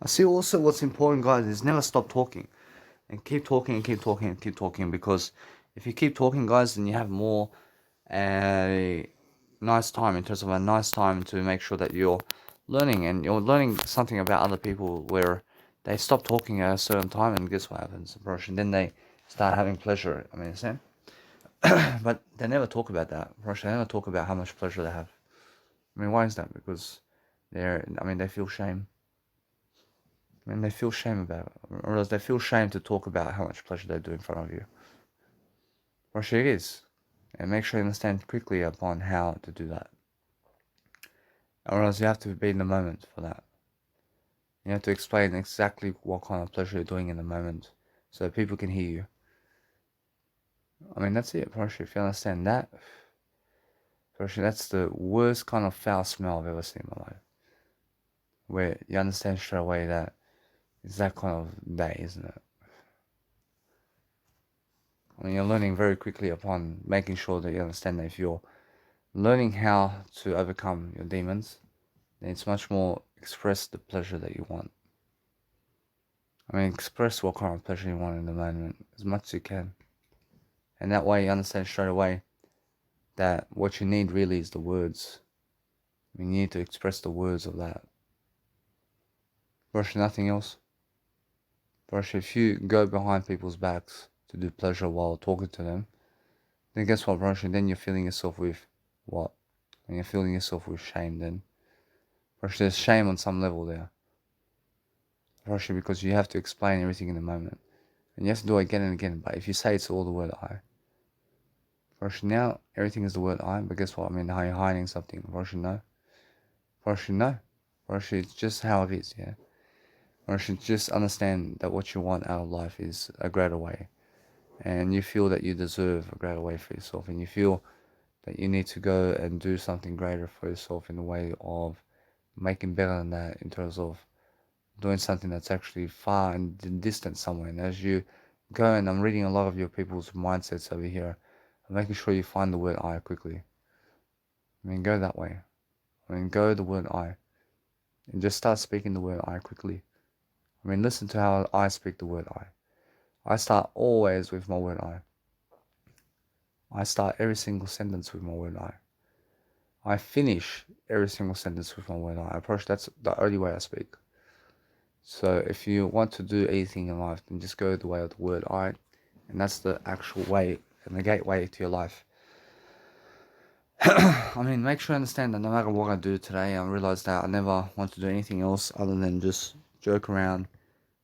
I see also what's important, guys, is never stop talking. And keep talking and keep talking and keep talking, because if you keep talking, guys, then you have more a nice time, in terms of a nice time to make sure that you're learning, and you're learning something about other people where they stop talking at a certain time, and guess what happens, Rosh? And then they start having pleasure. I mean, understand? But they never talk about that, Rosh. They never talk about how much pleasure they have. I mean, why is that? Because they feel shame. I mean, they feel shame about it, or else they feel shame to talk about how much pleasure they do in front of you. Rosh, it is. And make sure you understand quickly upon how to do that. Or else you have to be in the moment for that. You have to explain exactly what kind of pleasure you're doing in the moment, so that people can hear you. I mean, that's it, Parashah. If you understand that, Parashah, that's the worst kind of foul smell I've ever seen in my life. Where you understand straight away that it's that kind of day, isn't it? I mean, you're learning very quickly upon making sure that you understand that if you're learning how to overcome your demons, then it's much more express the pleasure that you want. I mean, express what kind of pleasure you want in the moment as much as you can. And that way you understand straight away that what you need really is the words. I mean, you need to express the words of that. Rosh, nothing else. Rosh, if you go behind people's backs to do pleasure while talking to them, then guess what, Rosh? Then you're filling yourself with what? And you're filling yourself with shame then. Rosh, there's shame on some level there. Rosh, because you have to explain everything in the moment. And you have to do it again and again. But if you say it's all the word I, Rosh, now everything is the word I, but guess what? I mean, how you're hiding something. Rosh, no. Rosh, no. Rosh, it's just how it is, yeah. Rosh, just understand that what you want out of life is a greater way. And you feel that you deserve a greater way for yourself. And you feel that you need to go and do something greater for yourself in the way of making better than that, in terms of doing something that's actually far and distant somewhere. And as you go, and I'm reading a lot of your people's mindsets over here, I'm making sure you find the word I quickly. I mean, go that way. I mean, go the word I. And just start speaking the word I quickly. I mean, listen to how I speak the word I. I start always with my word I. I start every single sentence with my word I. I finish every single sentence with my word I. Approach, that's the only way I speak. So if you want to do anything in life, then just go the way of the word I. And that's the actual way and the gateway to your life. I mean, make sure you understand that no matter what I do today, I realize that I never want to do anything else other than just joke around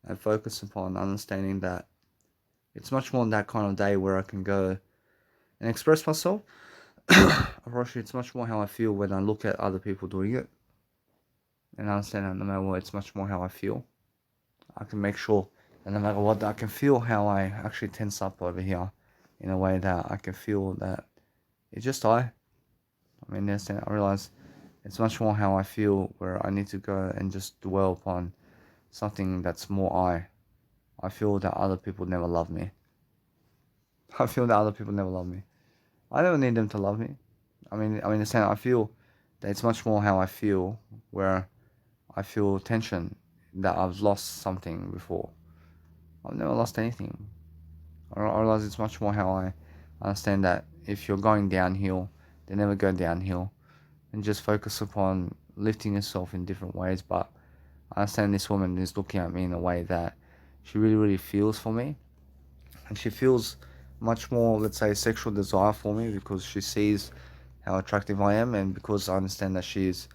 and focus upon understanding that it's much more than that kind of day where I can go and express myself. Actually, it's much more how I feel when I look at other people doing it, and I understand that no matter what, it's much more how I feel. I can make sure that no matter what, I can feel how I actually tense up over here in a way that I can feel that it's just I mean, understand, I realize it's much more how I feel, where I need to go and just dwell upon something that's more I. I feel that other people never love me. I feel that other people never love me. I never need them to love me. Understand, I feel that it's much more how I feel, where I feel tension that I've lost something before. I've never lost anything. I realize it's much more how I understand that if you're going downhill, they never go downhill. And just focus upon lifting yourself in different ways. But I understand this woman is looking at me in a way that she really, really feels for me. And she feels much more, let's say, sexual desire for me, because she sees how attractive I am, and because I understand that she is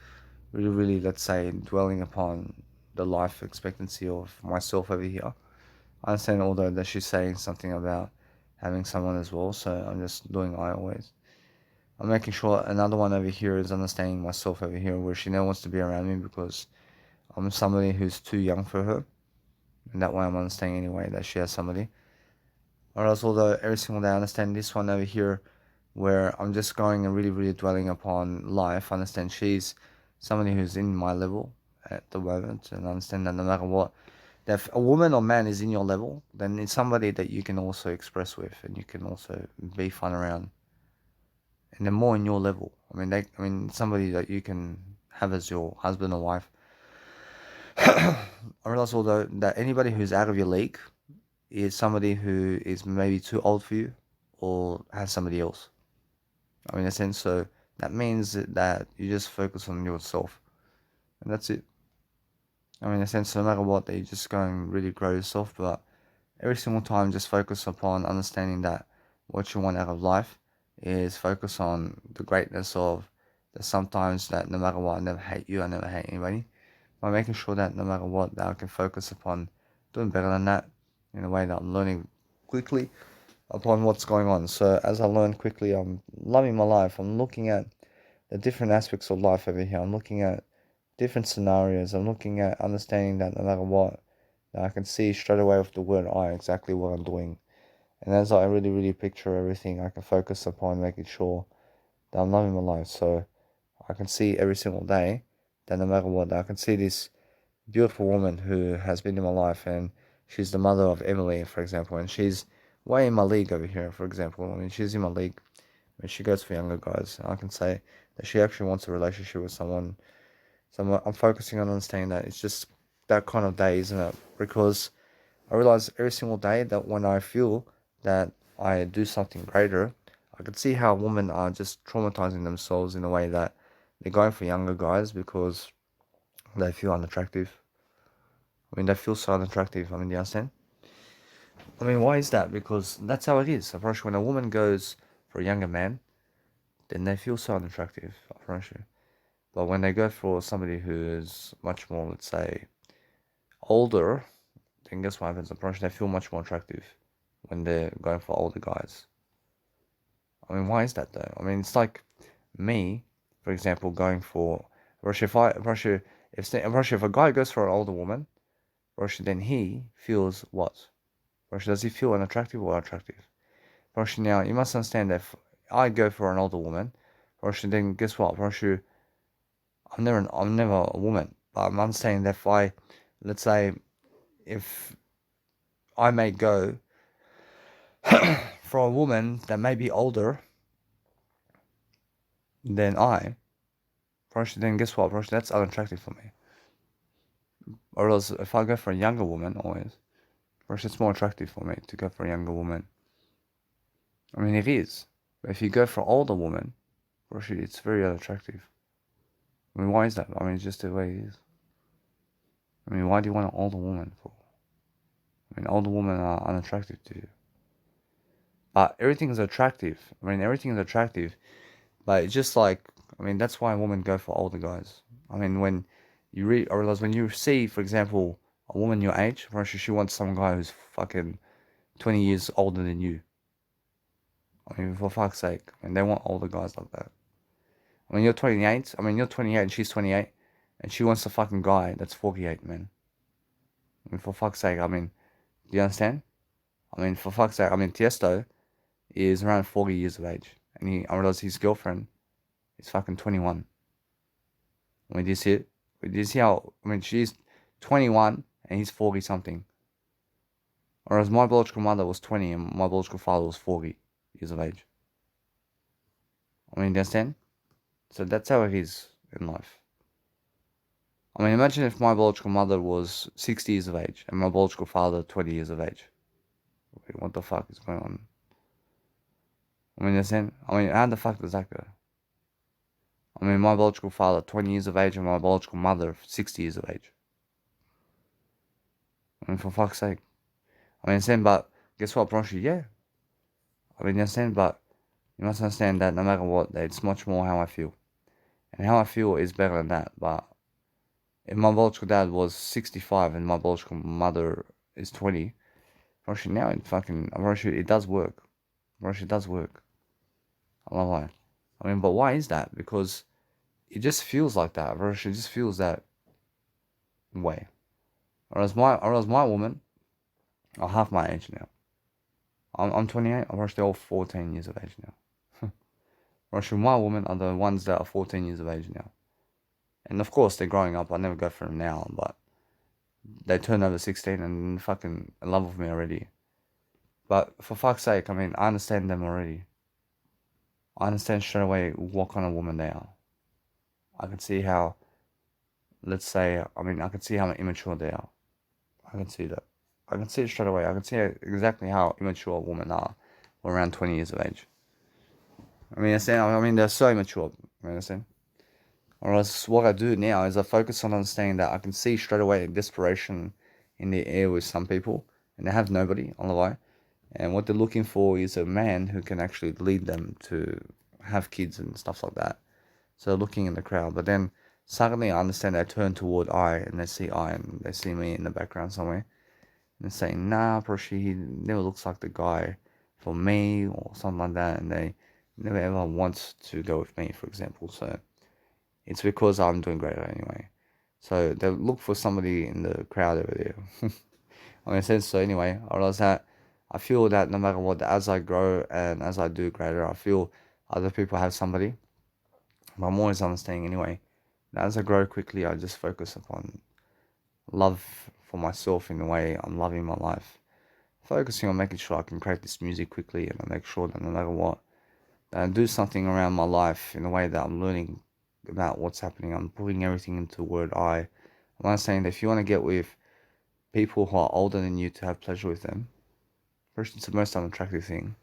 really, really, let's say, dwelling upon the life expectancy of myself over here. I understand, although that she's saying something about having someone as well, so I'm just doing I always. I'm making sure another one over here is understanding myself over here, where she never wants to be around me because I'm somebody who's too young for her. And that way I'm understanding anyway that she has somebody. Or else, although every single day I understand this one over here, where I'm just going and really, really dwelling upon life. I understand she's somebody who's in my level at the moment, and I understand that no matter what, that if a woman or man is in your level, then it's somebody that you can also express with, and you can also be fun around. And they're more in your level. I mean, somebody that you can have as your husband or wife. I realize although that anybody who's out of your league is somebody who is maybe too old for you or has somebody else. I mean, in a sense, so that means that you just focus on yourself, and that's it. I mean, in a sense, no matter what, that you just go and really grow yourself, but every single time, just focus upon understanding that what you want out of life is focus on the greatness of that sometimes that no matter what, I never hate you, I never hate anybody. By making sure that no matter what, that I can focus upon doing better than that in a way that I'm learning quickly upon what's going on. So as I learn quickly, I'm loving my life. I'm looking at the different aspects of life over here. I'm looking at different scenarios. I'm looking at understanding that no matter what, that I can see straight away with the word I exactly what I'm doing. And as I really, really picture everything, I can focus upon making sure that I'm loving my life. So I can see every single day that no matter what, I can see this beautiful woman who has been in my life, and she's the mother of Emily, for example, and she's way in my league over here, for example. I mean, she's in my league when she goes for younger guys. I can say that she actually wants a relationship with someone. So I'm focusing on understanding that it's just that kind of day, isn't it? Because I realize every single day that when I feel that I do something greater, I can see how women are just traumatizing themselves in a way that they're going for younger guys because they feel unattractive. I mean, they feel so unattractive. I mean, do you understand? I mean, why is that? Because that's how it is. I promise you, when a woman goes for a younger man, then they feel so unattractive. I promise you. But when they go for somebody who is much more, let's say, older, then guess what happens? I promise you, they feel much more attractive when they're going for older guys. I mean, why is that though? I mean, it's like me, for example, going for Russia. If a guy goes for an older woman, Russia, then he feels what? Russia, does he feel unattractive or attractive? Russia, now you must understand that if I go for an older woman, Russia, then guess what? Russia, I'm never a woman, but I'm saying that if let's say, if I may go for a woman that may be older than I, Russia, then guess what? Russia, that's unattractive for me. Or else, if I go for a younger woman, always, Russia, it's more attractive for me to go for a younger woman. I mean, it is. But if you go for an older woman, Russia, it's very unattractive. I mean, why is that? I mean, it's just the way it is. I mean, why do you want an older woman for? I mean, older women are unattractive to you. But everything is attractive. I mean, everything is attractive. But it's just like, I mean, that's why women go for older guys. I mean, when I realize when you see, for example, a woman your age, Russia, she wants some guy who's fucking 20 years older than you. I mean, for fuck's sake. I mean, they want older guys like that. I mean, you're 28. I mean, you're 28 and she's 28. And she wants a fucking guy that's 48, man. I mean, for fuck's sake. I mean, do you understand? I mean, for fuck's sake. I mean, Tiesto is around 40 years of age. And I realize his girlfriend is fucking 21. I mean, do you see it? Do you see how, I mean, she's 21 and he's 40 something. Whereas my biological mother was 20 and my biological father was 40 years of age. I mean, do you understand? So that's how it is in life. I mean, imagine if my biological mother was 60 years of age and my biological father 20 years of age. Wait, what the fuck is going on? I mean, how the fuck does that go? I mean, my biological father 20 years of age and my biological mother 60 years of age. I mean, for fuck's sake. I mean, understand, but guess what, Bronchi? Yeah. I mean, understand, but you must understand that no matter what, it's much more how I feel. And how I feel is better than that, but if my biological dad was 65 and my biological mother is 20, Roshi, now it does work. Roshi, it does work. I love why. I mean, but why is that? Because it just feels like that. Roshi just feels that way. Or as my woman are half my age now. I'm 28. I'm Roshi, they're all 14 years of age now. Roshi, my woman are the ones that are 14 years of age now. And of course, they're growing up. I never go for them now, but they turn over 16 and fucking in love with me already. But for fuck's sake, I mean, I understand them already. I understand straight away what kind of woman they are. I can see how, let's say, I mean, I can see how immature they are. I can see that. I can see it straight away. I can see exactly how immature women are around 20 years of age. I mean, they're so immature. You understand? Or else what I do now is I focus on understanding that I can see straight away desperation in the air with some people, and they have nobody on the way. And what they're looking for is a man who can actually lead them to have kids and stuff like that. So they're looking in the crowd, but then suddenly I understand they turn toward I, and they see I, and they see me in the background somewhere, and they're saying, nah, Proshi, he never looks like the guy for me, or something like that, and they never ever want to go with me, for example. So it's because I'm doing great anyway. So they look for somebody in the crowd over there. I mean, sense. So anyway, I realize that I feel that no matter what, as I grow and as I do greater, I feel other people have somebody. But I'm always understanding anyway. That as I grow quickly, I just focus upon love for myself in the way I'm loving my life. Focusing on making sure I can create this music quickly, and I make sure that no matter what, that I do something around my life in a way that I'm learning about what's happening. I'm putting everything into word I. I'm saying that if you want to get with people who are older than you to have pleasure with them, first it's the most unattractive thing.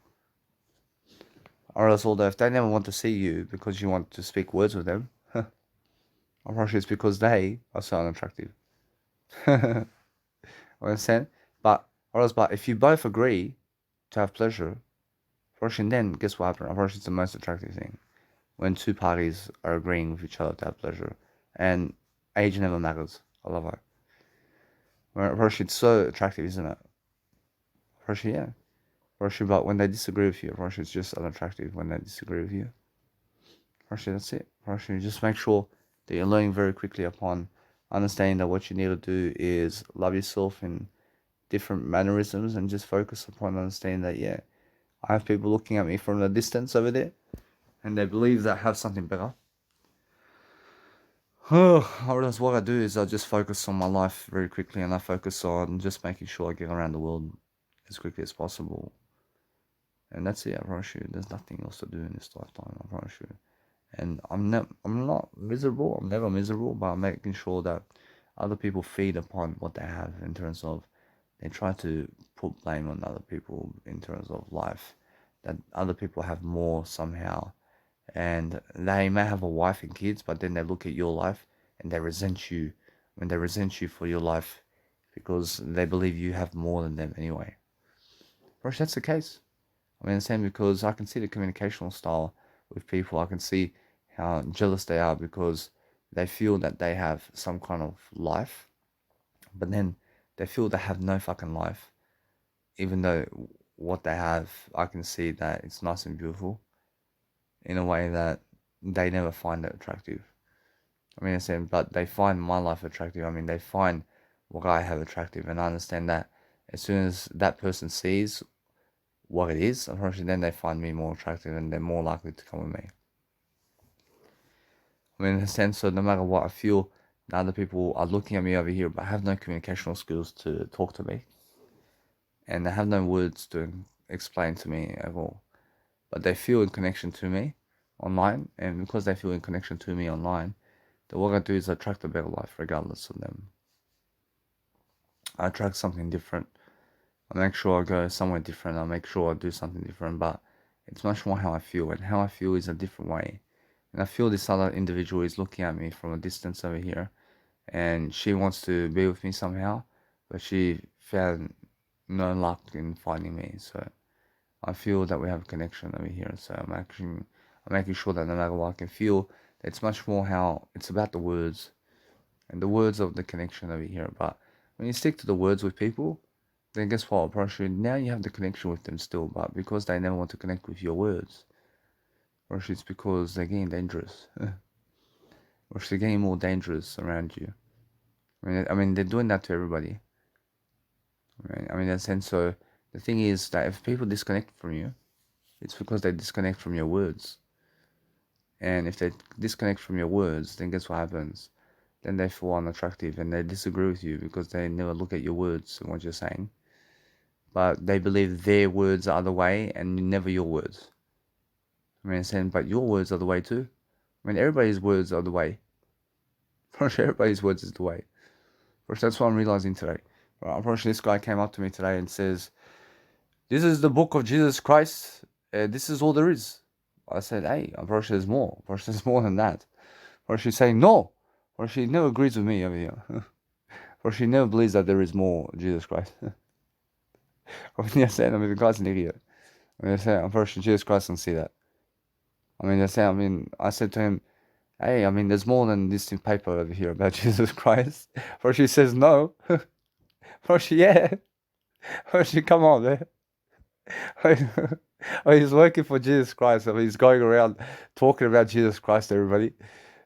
Or else, although if they never want to see you because you want to speak words with them, I'm pretty sure it's because they are so unattractive. Understand? But if you both agree to have pleasure, Russian, then guess what happens? Russian is the most attractive thing when two parties are agreeing with each other to have pleasure, and age never matters. I love it. Russian, it's so attractive, isn't it? Russian, yeah. Russian, but when they disagree with you, Russian is just unattractive when they disagree with you. Russian, that's it. Russian, just make sure that you're learning very quickly upon understanding that what you need to do is love yourself in different mannerisms and just focus upon understanding that, yeah, I have people looking at me from the distance over there, and they believe that I have something better. What I do is I just focus on my life very quickly, and I focus on just making sure I get around the world as quickly as possible. And that's it, I promise you. There's nothing else to do in this lifetime, I promise you. And I'm not miserable. I'm never miserable, but I'm making sure that other people feed upon what they have in terms of they try to put blame on other people in terms of life, that other people have more somehow, and they may have a wife and kids, but then they look at your life and they resent you when they resent you for your life because they believe you have more than them anyway. Rush, that's the case. I mean, the same because I can see the communicational style with people. I can see how jealous they are because they feel that they have some kind of life, but then they feel they have no fucking life, even though what they have, I can see that it's nice and beautiful in a way that they never find it attractive. I mean, I said, but they find my life attractive. I mean, they find what I have attractive, and I understand that as soon as that person sees what it is, unfortunately, then they find me more attractive, and they're more likely to come with me. I mean, in a sense, so no matter what, I feel that other people are looking at me over here, but have no communicational skills to talk to me, and they have no words to explain to me at all. But they feel in connection to me online, and because they feel in connection to me online, then what I do is I attract a better life regardless of them. I attract something different. I make sure I go somewhere different. I make sure I do something different, but it's much more how I feel, and how I feel is a different way. And I feel this other individual is looking at me from a distance over here, and she wants to be with me somehow, but she found no luck in finding me. So I feel that we have a connection over here. So I'm making sure that no matter what I can feel, it's much more how it's about the words and the words of the connection over here. But when you stick to the words with people, then guess what? Probably now you have the connection with them still, but because they never want to connect with your words, or it's because they're getting dangerous, or they're getting more dangerous around you. I mean, they're doing that to everybody. Right? I mean, in a sense. So the thing is that if people disconnect from you, it's because they disconnect from your words. And if they disconnect from your words, then guess what happens? Then they feel unattractive and they disagree with you because they never look at your words and what you're saying. But they believe their words are the way and never your words. I mean, saying, but your words are the way too. I mean, everybody's words are the way. For sure, everybody's words is the way. For sure, that's what I'm realizing today. Well, unfortunately, this guy came up to me today and says, "This is the book of Jesus Christ. This is all there is." I said, "Hey, unfortunately, there's more. Unfortunately, there's more than that." Or she's saying, "No." Or she never agrees with me over here. Or she never believes that there is more Jesus Christ. I mean, yes, I mean, the guy's an idiot. I mean, I say, unfortunately, Jesus Christ doesn't see that. I said to him, "Hey, I mean, there's more than this in paper over here about Jesus Christ." Or she says, "No." Or she, yeah. Or she, come on, man. Oh, he's working for Jesus Christ. I mean, he's going around talking about Jesus Christ to everybody.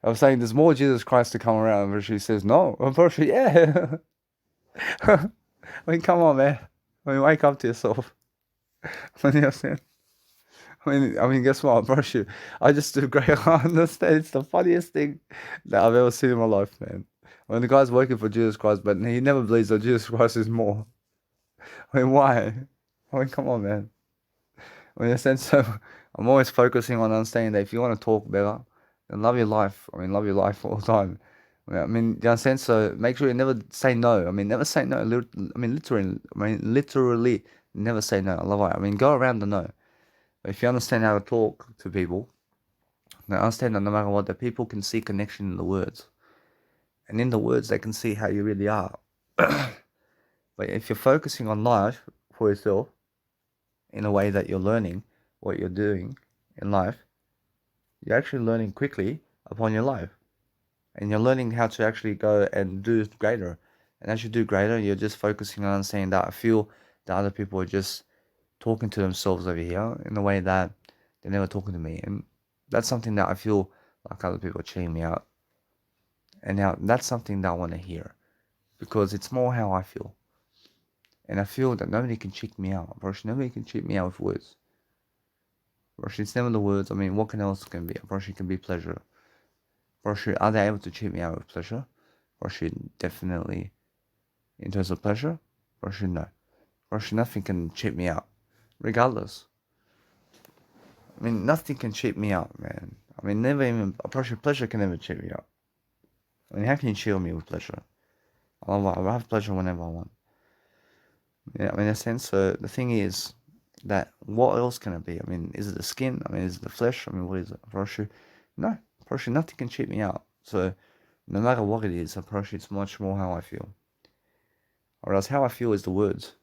I'm saying there's more Jesus Christ to come around. But she says, "No." Unfortunately, yeah. I mean, come on, man. I mean, wake up to yourself. You know what I'm saying? Guess what, bro? Shoot, I just do great. I understand. It's the funniest thing that I've ever seen in my life, man. When the guy's working for Jesus Christ, but he never believes that Jesus Christ is more. I mean, why? I mean, come on, man. I mean, in a sense, so I'm always focusing on understanding that if you want to talk better, then love your life. I mean, love your life all the time. You understand? So make sure you never say no. I mean, never say no. Literally, never say no. I love it. I mean, go around the no. If you understand how to talk to people, then understand that no matter what, the people can see connection in the words. And in the words, they can see how you really are. But if you're focusing on life for yourself, in a way that you're learning what you're doing in life, you're actually learning quickly upon your life. And you're learning how to actually go and do greater. And as you do greater, you're just focusing on saying that I feel that other people are just talking to themselves over here in a way that they're never talking to me. And that's something that I feel like other people are cheating me out. And now that's something that I want to hear because it's more how I feel. And I feel that nobody can cheat me out. Bro, nobody can cheat me out with words. Bro, it's never the words. I mean, what can else can be? Bro, it can be pleasure. Bro, are they able to cheat me out with pleasure? Bro, definitely in terms of pleasure. Bro, no. Bro, nothing can cheat me out. Regardless. I mean, nothing can cheat me out, man. I mean, never even, pleasure can never cheat me out. I mean, how can you cheat me with pleasure? I have pleasure whenever I want. Yeah, I mean, in a sense, so the thing is that what else can it be? I mean, is it the skin? I mean, is it the flesh? I mean, what is it? Paroshu? No, Paroshu, nothing can cheat me out. So, no matter what it is, Paroshu, it's much more how I feel. Or else, how I feel is the words.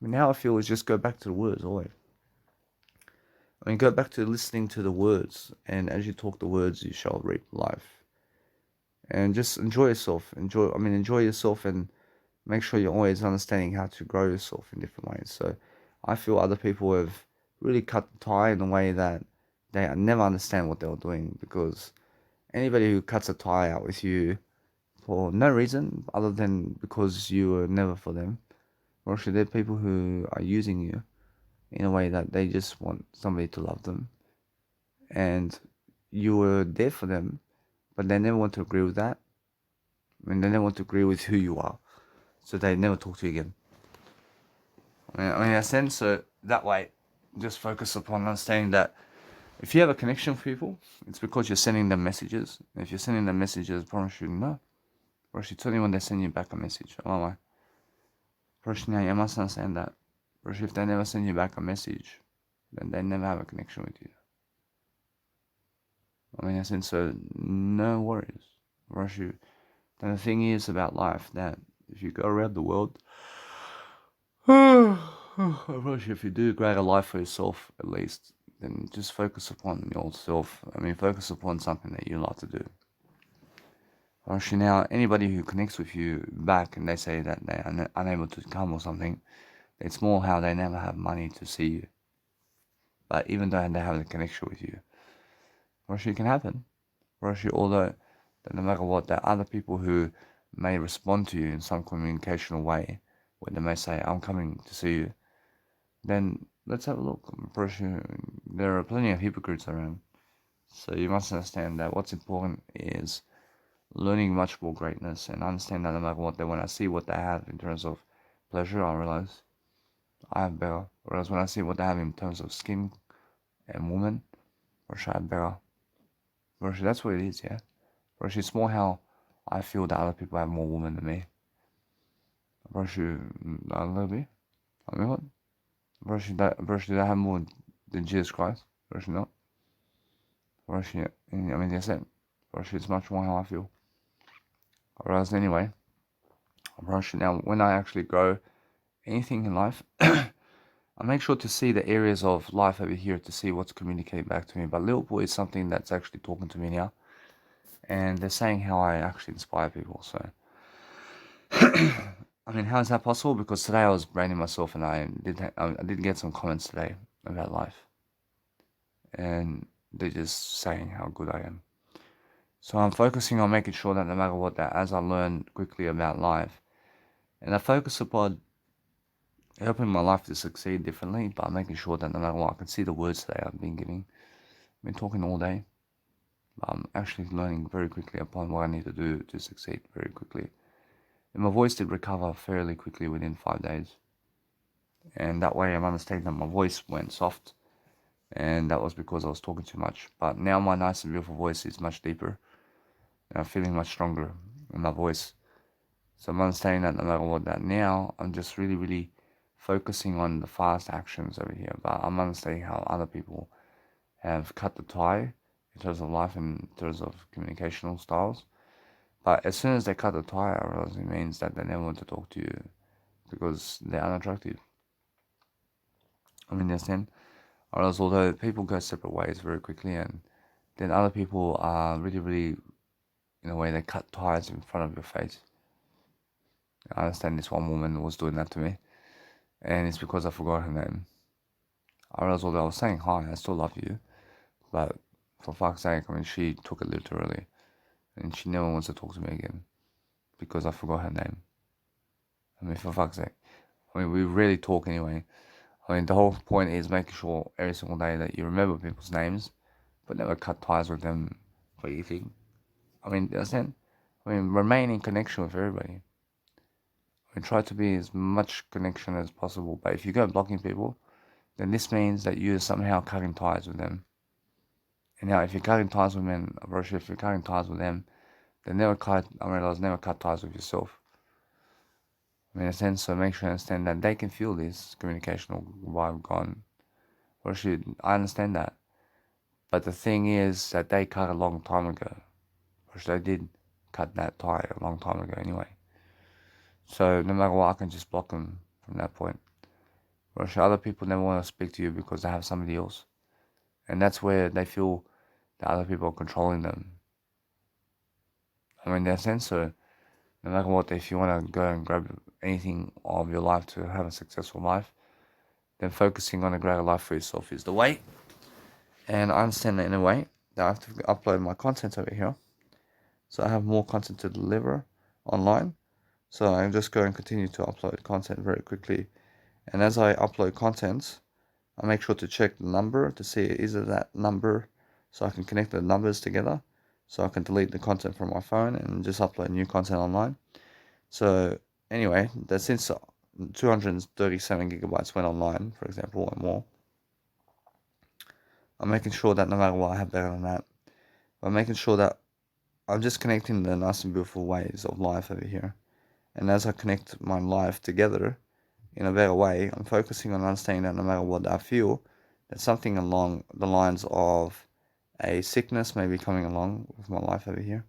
I mean, how I feel is just go back to the words always. I mean, go back to listening to the words, and as you talk the words, you shall reap life. And just enjoy yourself. Enjoy yourself and make sure you're always understanding how to grow yourself in different ways. So I feel other people have really cut the tie in a way that they never understand what they were doing because anybody who cuts a tie out with you for no reason other than because you were never for them, or actually they're people who are using you in a way that they just want somebody to love them and you were there for them, but they never want to agree with that. I mean, they never want to agree with who you are, so they never talk to you again. In a sense, so that way, just focus upon understanding that if you have a connection with people, it's because you're sending them messages. If you're sending them messages, promise you no. Promise you tell you when they send you back a message. Oh my. Promise now you must understand that. Promise if they never send you back a message, then they never have a connection with you. In a sense, so no worries. Promise you. Then the thing is about life that if you go around the world, if you do create a life for yourself at least, then just focus upon yourself. Focus upon something that you like to do. Actually, now anybody who connects with you back and they say that they are unable to come or something, it's more how they never have money to see you. But even though they have a connection with you, actually it can happen. Actually, although that no matter what, there are other people who may respond to you in some communicational way, where they may say, "I'm coming to see you," then let's have a look. There are plenty of hypocrites around. So you must understand that what's important is learning much more greatness and understand that no matter what, when I see what they have in terms of pleasure, I realize I have better. Whereas when I see what they have in terms of skin and woman, I have better. That's what it is, yeah. It's more how I feel that other people have more woman than me. Brush you a little bit. I mean what? Brush you that have more than Jesus Christ. Brush you not. Brush you. I mean that's it. Brush is much more how I feel. Whereas anyway, brush it now. When I actually grow anything in life, I make sure to see the areas of life over here to see what's communicating back to me. But Liverpool is something that's actually talking to me now, and they're saying how I actually inspire people. So, I mean, how is that possible? Because today I was branding myself, and I did get some comments today about life, and they're just saying how good I am. So I'm focusing on making sure that no matter what, that as I learn quickly about life, and I focus upon helping my life to succeed differently, but making sure that no matter what, I can see the words today I've been giving. I've been talking all day. I'm actually learning very quickly upon what I need to do to succeed very quickly. And my voice did recover fairly quickly within 5 days. And that way I'm understanding that my voice went soft. And that was because I was talking too much. But now my nice and beautiful voice is much deeper. And I'm feeling much stronger in my voice. So I'm understanding that no matter what, that now I'm just really, really focusing on the fast actions over here. But I'm understanding how other people have cut the tie in terms of life and in terms of communicational styles. But as soon as they cut the tie, I realize it means that they never want to talk to you because they're unattractive. I mean, understand? Or else, although people go separate ways very quickly, and then other people are really, really, in a way, they cut ties in front of your face. I understand this one woman was doing that to me, and it's because I forgot her name. I realized, although I was saying hi, I still love you, but for fuck's sake, I mean, she took it literally, and she never wants to talk to me again because I forgot her name. I mean, for fuck's sake. I mean, we rarely talk anyway. I mean, the whole point is making sure every single day that you remember people's names, but never cut ties with them for anything. I mean, understand? I mean, remain in connection with everybody. I mean, try to be as much connection as possible. But if you go blocking people, then this means that you're somehow cutting ties with them. And now, if you're cutting ties with men, if you're cutting ties with them, then never cut ties with yourself. I mean, in a sense, so make sure you understand that they can feel this communicational vibe gone. I understand that. But the thing is that they cut a long time ago. Which they did cut that tie a long time ago anyway. So no matter what, I can just block them from that point. Whereas other people never want to speak to you because they have somebody else. And that's where they feel that other people are controlling them. I mean, in that sense, so no matter what, if you want to go and grab anything of your life to have a successful life, then focusing on a greater life for yourself is the way. And I understand that in a way that I have to upload my content over here. So I have more content to deliver online. So I'm just going to continue to upload content very quickly. And as I upload content, I make sure to check the number to see is it that number so I can connect the numbers together. So I can delete the content from my phone and just upload new content online. So anyway, that since 237 gigabytes went online, for example, and more, I'm making sure that no matter what, I have better than that. I'm making sure that I'm just connecting the nice and beautiful ways of life over here. And as I connect my life together in a better way, I'm focusing on understanding that no matter what I feel, that something along the lines of a sickness may be coming along with my life over here.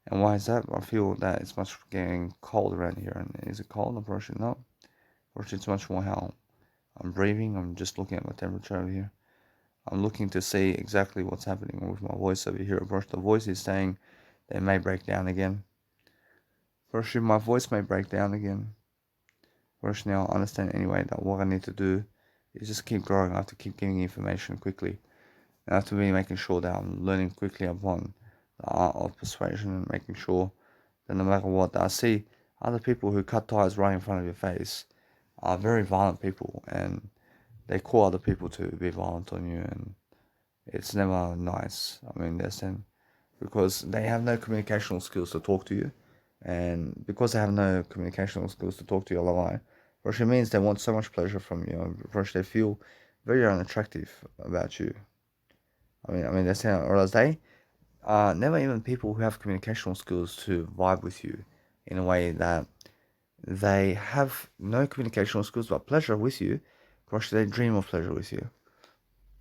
And why is that? I feel that it's much getting cold around here. And is it cold? Unfortunately, no. Unfortunately, it's much more how I'm breathing. I'm just looking at my temperature over here. I'm looking to see exactly what's happening with my voice over here. Of course, the voice is saying that it may break down again. Firstly, my voice may break down again. Firstly, I'll understand anyway that what I need to do is just keep growing. I have to keep giving information quickly. I have to be making sure that I'm learning quickly upon the art of persuasion and making sure that no matter what, I see other people who cut ties right in front of your face are very violent people, and they call other people to be violent on you, and it's never nice. I mean, because they have no communicational skills to talk to you, and because they have no communicational skills to talk to you a lot, which means they want so much pleasure from you, which they feel very unattractive about you. That's how, or else they never even people who have communicational skills to vibe with you in a way that they have no communicational skills but pleasure with you. Brush, they dream of pleasure with you.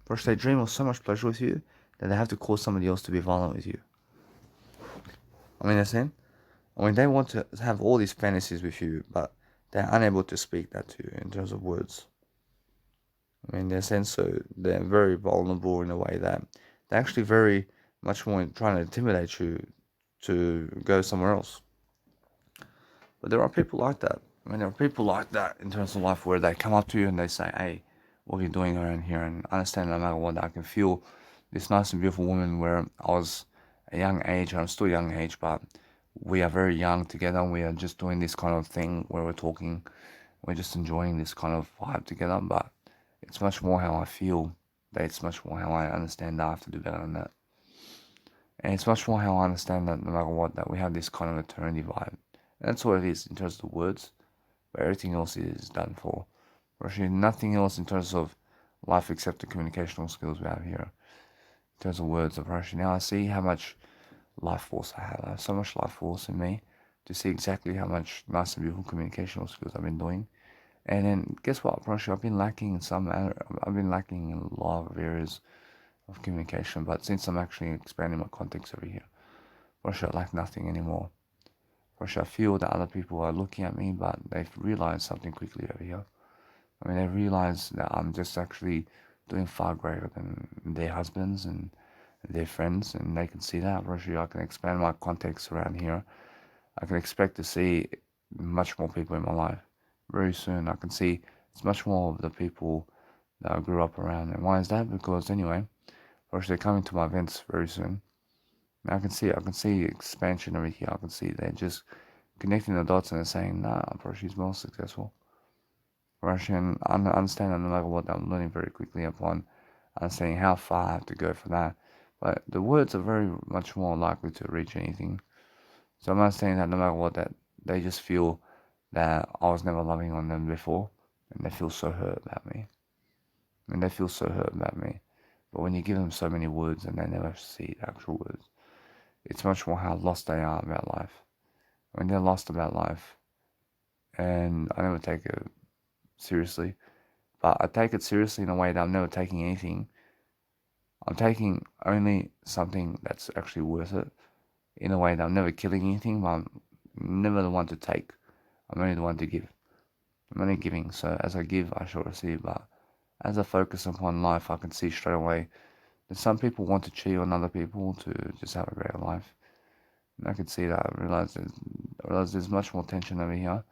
Brush, they dream of so much pleasure with you that they have to cause somebody else to be violent with you. I mean, understand? I mean, they want to have all these fantasies with you, but they're unable to speak that to you in terms of words. I mean, in a sense, so they're very vulnerable in a way that they're actually very much more trying to intimidate you to go somewhere else. But there are people like that. I mean, there are people like that in terms of life where they come up to you and they say, "Hey, what are you doing around here?" And understand no matter what, I can feel this nice and beautiful woman where I was a young age, I'm still young age, but we are very young together. We are just doing this kind of thing where we're talking, we're just enjoying this kind of vibe together. But it's much more how I feel. That it's much more how I understand that I have to do better than that. And it's much more how I understand that no matter what, that we have this kind of eternity vibe. And that's what it is in terms of the words, but everything else is done for. Actually, nothing else in terms of life except the communicational skills we have here. In terms of words of Russian. Now I see how much life force I have. I have so much life force in me to see exactly how much nice and beautiful communicational skills I've been doing. And then guess what, Russia? I've been lacking in some. I've been lacking in a lot of areas of communication. But since I'm actually expanding my context over here, Russia, I lack nothing anymore. Russia, I feel that other people are looking at me, but they've realized something quickly over here. I mean, they realize that I'm just actually doing far greater than their husbands and their friends, and they can see that. Actually, I can expand my context around here. I can expect to see much more people in my life very soon. I can see it's much more of the people that I grew up around. And why is that? Because anyway, they're coming to my events very soon. And I can see expansion over here. I can see they're just connecting the dots and they're saying, nah, Porsche's more successful. Russian, I understand that no matter what, I'm learning very quickly upon understanding how far I have to go for that. But the words are very much more likely to reach anything. So I'm understanding that no matter what, that they just feel that I was never loving on them before, and they feel so hurt about me. I mean, they feel so hurt about me. But when you give them so many words and they never see the actual words, it's much more how lost they are about life. When they're lost about life, and I never take it seriously, but I take it seriously in a way that I'm never taking anything. I'm taking only something that's actually worth it in a way that I'm never killing anything, but I'm never the one to take. I'm only the one to give. I'm only giving, so as I give, I shall receive. But as I focus upon life, I can see straight away that some people want to cheat on other people to just have a greater life. And I can see that. I realize there's much more tension over here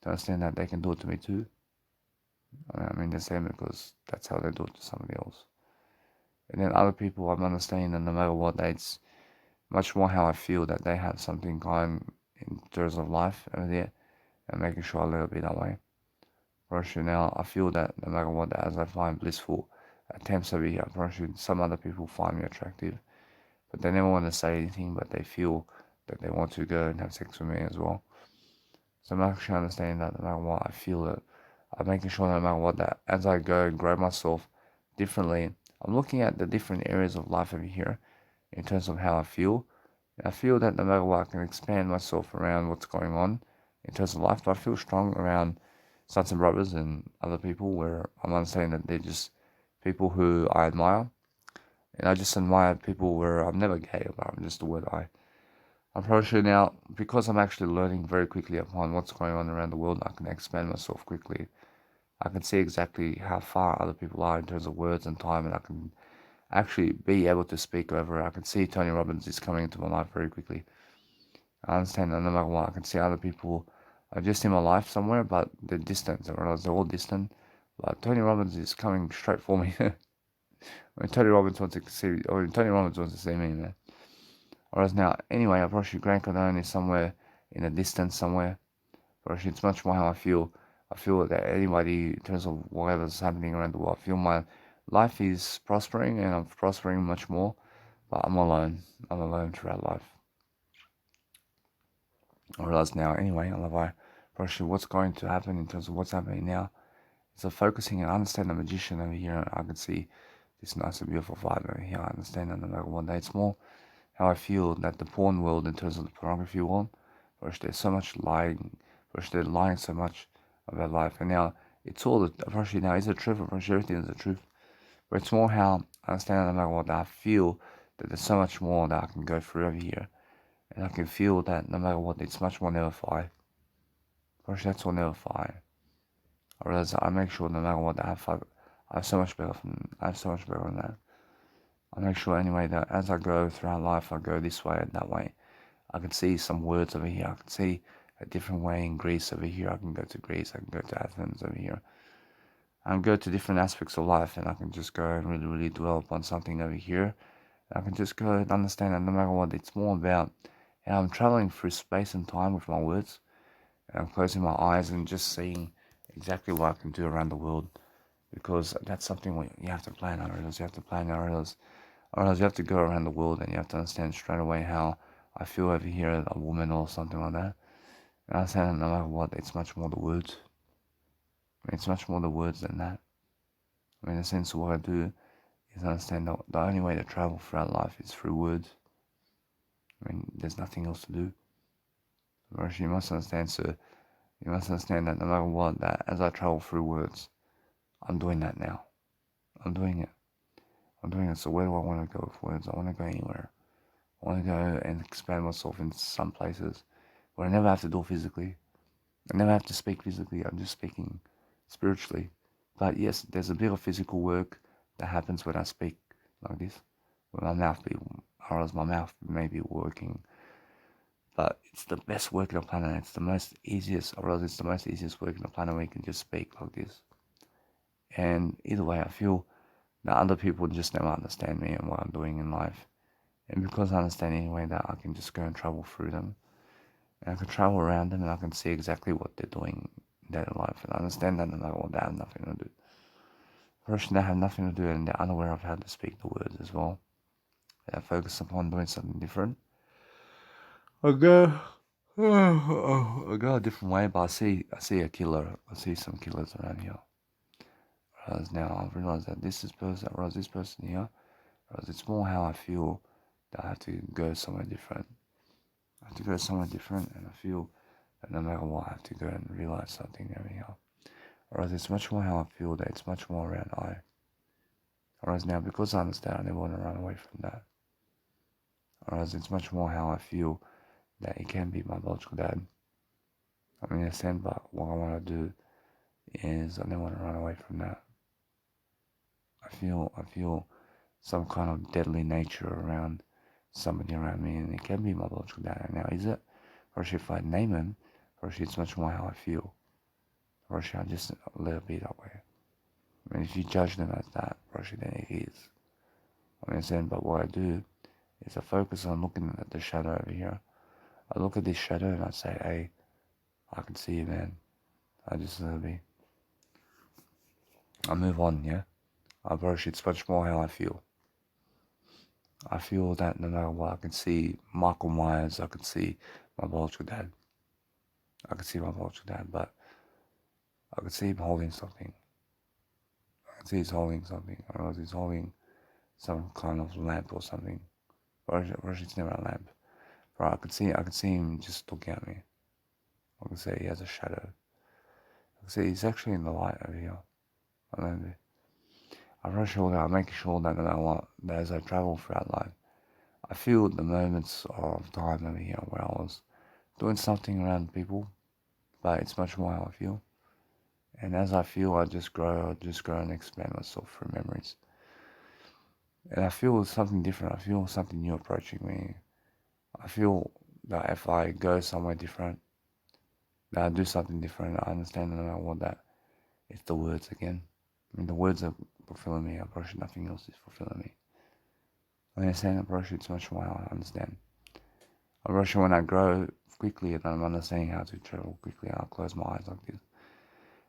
to understand that they can do it to me too. I mean, the same because that's how they do it to somebody else. And then other people, I'm understanding that no matter what, it's much more how I feel that they have something going in terms of life over there and making sure I let it be that way. Russia now, I feel that no matter what, as I find blissful attempts over here, Russia, some other people find me attractive, but they never want to say anything, but they feel that they want to go and have sex with me as well. So I'm actually understanding that no matter what, I feel that I'm making sure no matter what, that as I go and grow myself differently, I'm looking at the different areas of life over here in terms of how I feel. I feel that no matter what, I can expand myself around what's going on in terms of life, but I feel strong around sons and brothers and other people where I'm understanding that they're just people who I admire. And I just admire people where I'm never gay, but I'm just the word I. I'm probably sure now, because I'm actually learning very quickly upon what's going on around the world, I can expand myself quickly. I can see exactly how far other people are in terms of words and time, and I can actually be able to speak over it. I can see Tony Robbins is coming into my life very quickly. I understand that no matter what, I can see other people are just in my life somewhere, but they're distant. I realize they're all distant. But Tony Robbins is coming straight for me. Tony Robbins wants to see, or Tony Robbins wants to see me, man. Whereas now, anyway, I probably Grant Cardone is somewhere in the distance somewhere. Whereas it's much more how I feel. I feel that anybody, in terms of whatever's happening around the world, I feel my life is prospering and I'm prospering much more. But I'm alone. I'm alone throughout life. I realize now, anyway, I love probably what's going to happen in terms of what's happening now. So focusing and understand the magician over here, I can see this nice and beautiful vibe over here. I understand that no matter what day, it's more how I feel that the porn world, in terms of the pornography world, where there's so much lying, But they're lying so much about life. And now it's all apparently now is the truth. Apparently everything is the truth. But it's more how I understand no matter what I feel that there's so much more that I can go through over here. And I can feel that no matter what, it's much more never fire. Apparently that's all never fire. I realize that I make sure no matter what I have so much better than that. I make sure anyway that as I go throughout life, I go this way and that way. I can see some words over here. I can see a different way in Greece over here. I can go to Greece. I can go to Athens over here. I can go to different aspects of life, and I can just go and really, really dwell upon something over here. I can just go and understand that no matter what, it's more about how I'm traveling through space and time with my words. And I'm closing my eyes and just seeing exactly what I can do around the world. Because that's something you have to plan. I realize you have to plan. I realize you have to go around the world and you have to understand straight away how I feel over here, a woman or something like that. And I understand that no matter what, it's much more the words. I mean, it's much more the words than that. I mean, in the sense of what I do is understand that the only way to travel throughout life is through words. I mean, there's nothing else to do. Whereas you must understand, sir, you must understand that no matter what, that as I travel through words, I'm doing that now. I'm doing it. I'm doing it. So where do I want to go with words? I want to go anywhere. I want to go and expand myself in some places where I never have to do it physically. I never have to speak physically. I'm just speaking spiritually. But yes, there's a bit of physical work that happens when I speak like this. When my mouth may be working. But it's the best work on the planet. It's the most easiest, or else it's the most easiest work on the planet where you can just speak like this. And either way, I feel that other people just never understand me and what I'm doing in life. And because I understand anyway that I can just go and travel through them. And I can travel around them and I can see exactly what they're doing in their life. And I understand that no matter what, they have nothing to do. First, they have nothing to do and they're unaware of how to speak the words as well. They focus upon doing something different. I go, I go a different way, but I see a killer. I see some killers around here. Whereas now I've realized that this person here. Whereas it's more how I feel that I have to go somewhere different. I have to go somewhere different, and I feel that no matter what, I have to go and realize something over here. Whereas it's much more how I feel that it's much more around I. Whereas now, because I understand, I never want to run away from that. Whereas it's much more how I feel that it can be my biological dad. I mean, in a sense, but what I want to do is I never want to run away from that. I feel some kind of deadly nature around somebody around me, and it can be my biological dad. Now, is it? Or if I name him, or it's much more how I feel. Or should I just let it be that way? I mean, if you judge them as that, Roshi, then it is. I understand, but what I do is I focus on looking at the shadow over here. I look at this shadow and I say, hey, I can see you, man. I just let it be. I move on, yeah? Roshi, it's much more how I feel. I feel that no matter what, I can see Michael Myers, I can see my biological dad. I can see my biological dad, but I can see him holding something. I can see he's holding something. I realize he's holding some kind of lamp or something. Or it's never a lamp. But I could see him just looking at me. I can say he has a shadow. I can see he's actually in the light over here. I don't know. I'm making sure that no matter what, that as I travel throughout life, I feel the moments of time over here where I was doing something around people, but it's much more how I feel. And as I feel, I just grow and expand myself through memories. And I feel something different. I feel something new approaching me. I feel that if I go somewhere different, that I do something different, I understand that I want that. It's the words again. I mean, the words are fulfilling me. I approach nothing else is fulfilling me. I understand approach it's much more how I understand. I approach when I grow quickly and I'm understanding how to travel quickly, I'll close my eyes like this.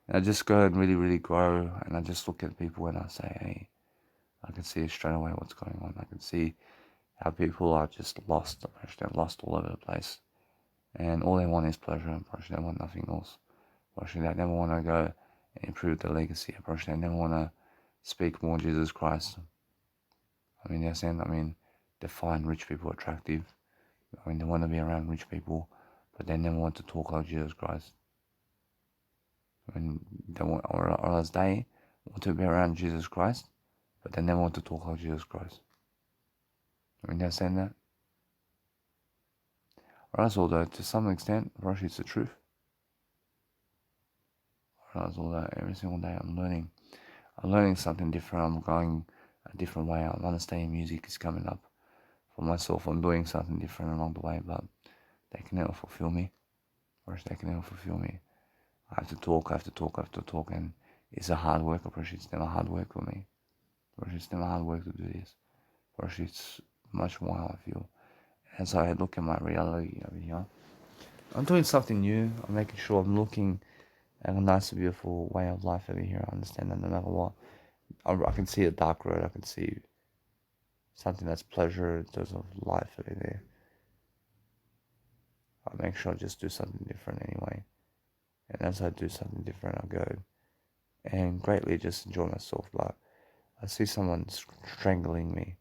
And I just go and really, really grow and I just look at people and I say, hey, I can see straight away what's going on. I can see how people are just lost. They're lost all over the place. And all they want is pleasure and they want nothing else. They never want to go and improve their legacy. They never want to speak more Jesus Christ. I mean, they find rich people attractive. I mean, they want to be around rich people, but they never want to talk like Jesus Christ. or as they want to be around Jesus Christ, but they never want to talk like Jesus Christ. I mean, they're saying that. Whereas although to some extent, for us it's the truth. Whereas although every single day I'm learning something different, I'm going a different way, I'm understanding music is coming up for myself, I'm doing something different along the way, but they can never fulfill me. Whereas they can never fulfill me. I have to talk, and it's a hard work, or it's never hard work for me. Or it's never hard work to do this. Or it's much more how I feel. As I look at my reality over here, I'm doing something new. I'm making sure I'm looking at a nice, beautiful way of life over here. I understand that no matter what, I can see a dark road. I can see something that's pleasure in terms of life over there. I make sure I just do something different anyway. And as I do something different, I go and greatly just enjoy myself. But I see someone strangling me.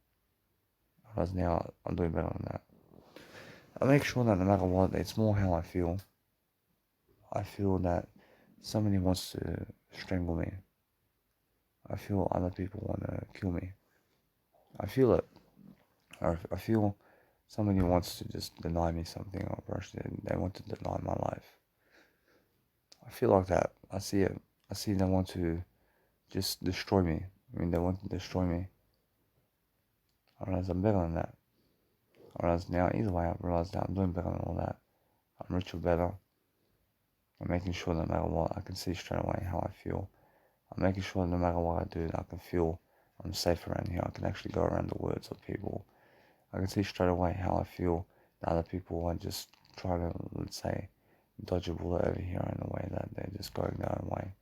Whereas now I'm doing better than that. I make sure that no matter what, it's more how I feel. I feel that somebody wants to strangle me. I feel other people want to kill me. I feel it. Or I feel somebody wants to just deny me something, or person they want to deny my life. I feel like that. I see it. I see they want to just destroy me. I mean, they want to destroy me. I realize I'm better than that. I realize now, either way, I realize that I'm doing better than all that. I'm richer, better. I'm making sure that no matter what, I can see straight away how I feel. I'm making sure that no matter what I do, I can feel I'm safe around here. I can actually go around the words of people. I can see straight away how I feel that other people are just trying to, let's say, dodge a bullet over here in a way that they're just going their own way.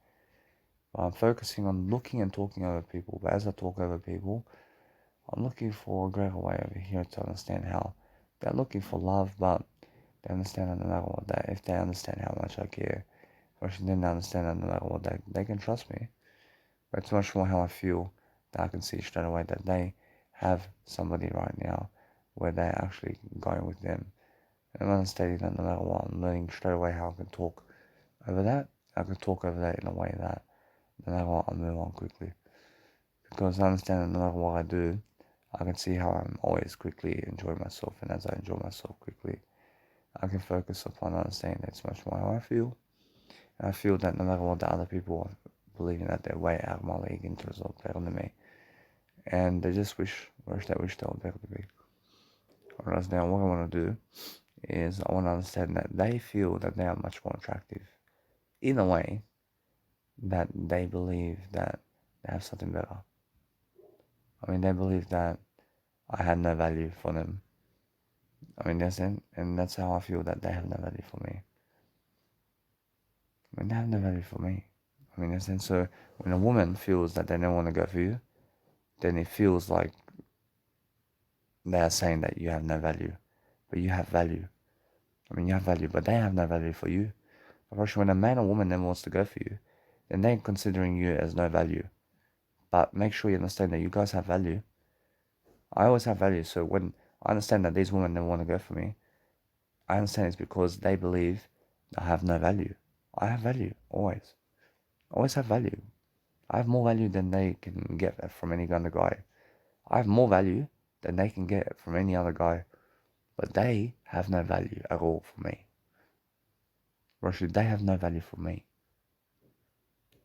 But I'm focusing on looking and talking over people. But as I talk over people, I'm looking for a greater way over here to understand how they're looking for love, but they understand that no matter what, that if they understand how much I care, or if they understand that no matter what, they can trust me. But it's much more how I feel that I can see straight away that they have somebody right now where they're actually going with them. And I'm understanding that no matter what, I'm learning straight away how I can talk over that. I can talk over that in a way that no matter what, I move on quickly. Because I understand that no matter what I do, I can see how I'm always quickly enjoying myself. And as I enjoy myself quickly, I can focus upon understanding that it's much more how I feel. And I feel that no matter what the other people are believing that they're way out of my league in terms of better than me. And they just wish they were better than me. Whereas now what I want to do is I want to understand that they feel that they are much more attractive in a way that they believe that they have something better. I mean, they believe that I had no value for them. I mean, that's it, and that's how I feel that they have no value for me. I mean, they have no value for me. I mean, that's it. So when a woman feels that they don't want to go for you, then it feels like they are saying that you have no value, but you have value. I mean, you have value, but they have no value for you. Of when a man or woman never wants to go for you, then they're considering you as no value. But make sure you understand that you guys have value. I always have value, so when I understand that these women never want to go for me, I understand it's because they believe I have no value. I have value, always. Always have value. I have more value than they can get from any other guy. I have more value than they can get from any other guy. But they have no value at all for me. Actually, they have no value for me.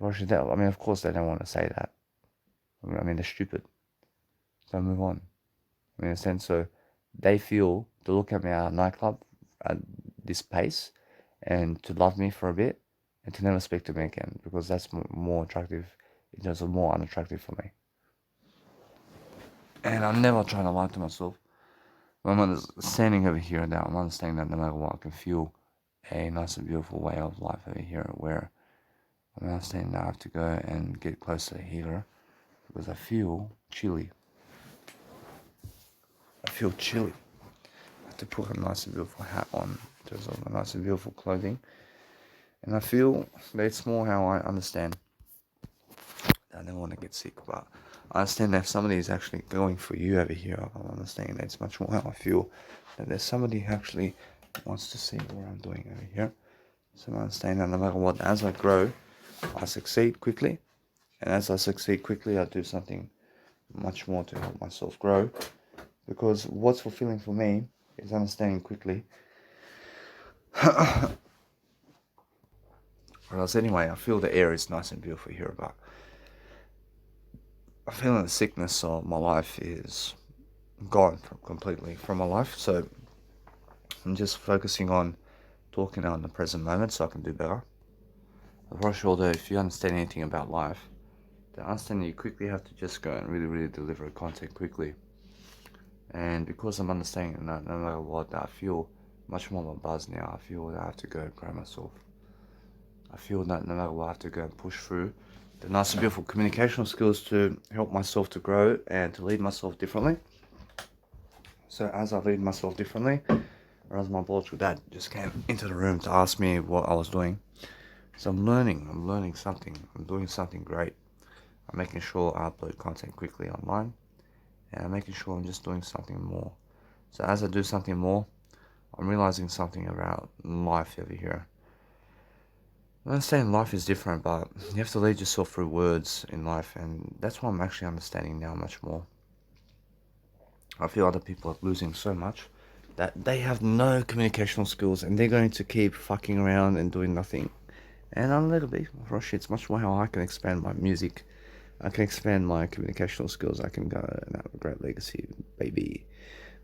Actually, I mean, of course they don't want to say that. I mean, they're stupid. So move on. I mean, in a sense, so they feel to look at me at a nightclub at this pace and to love me for a bit and to never speak to me again because that's more attractive in terms of more unattractive for me. And I'm never trying to lie to myself. When I'm standing over here now, I'm understanding that no matter what, I can feel a nice and beautiful way of life over here where I'm understanding that I have to go and get close to the heater because I feel chilly. I feel chilly. I have to put a nice and beautiful hat on in terms of a nice and beautiful clothing. And I feel that it's more how I understand. I don't want to get sick, but I understand that if somebody is actually going for you over here, I understand that it's much more how I feel that there's somebody who actually wants to see what I'm doing over here. So I understand that no matter what, as I grow, I succeed quickly. And as I succeed quickly, I do something much more to help myself grow. Because what's fulfilling for me is understanding quickly. Whereas anyway, I feel the air is nice and beautiful here, but I feel the sickness of my life is gone completely from my life. So I'm just focusing on talking now in the present moment so I can do better. For sure though, if you understand anything about life, then understand you quickly have to just go and really deliver content quickly. And because I'm understanding that no matter what, I feel much more of a buzz now. I feel that I have to go and grow myself. I feel that no matter what, I have to go and push through the nice and beautiful communication skills to help myself to grow and to lead myself differently. So as I lead myself differently, whereas my biological dad just came into the room to ask me what I was doing. So I'm learning something. I'm doing something great. I'm making sure I upload content quickly online, and I'm making sure I'm just doing something more. So as I do something more, I'm realizing something about life over here. I understand life is different, but you have to lead yourself through words in life, and that's what I'm actually understanding now much more. I feel other people are losing so much that they have no communicational skills and they're going to keep fucking around and doing nothing. And I'm a little bit rushy. It's much more how I can expand my music. I can expand my communicational skills. I can go and have a great legacy, baby.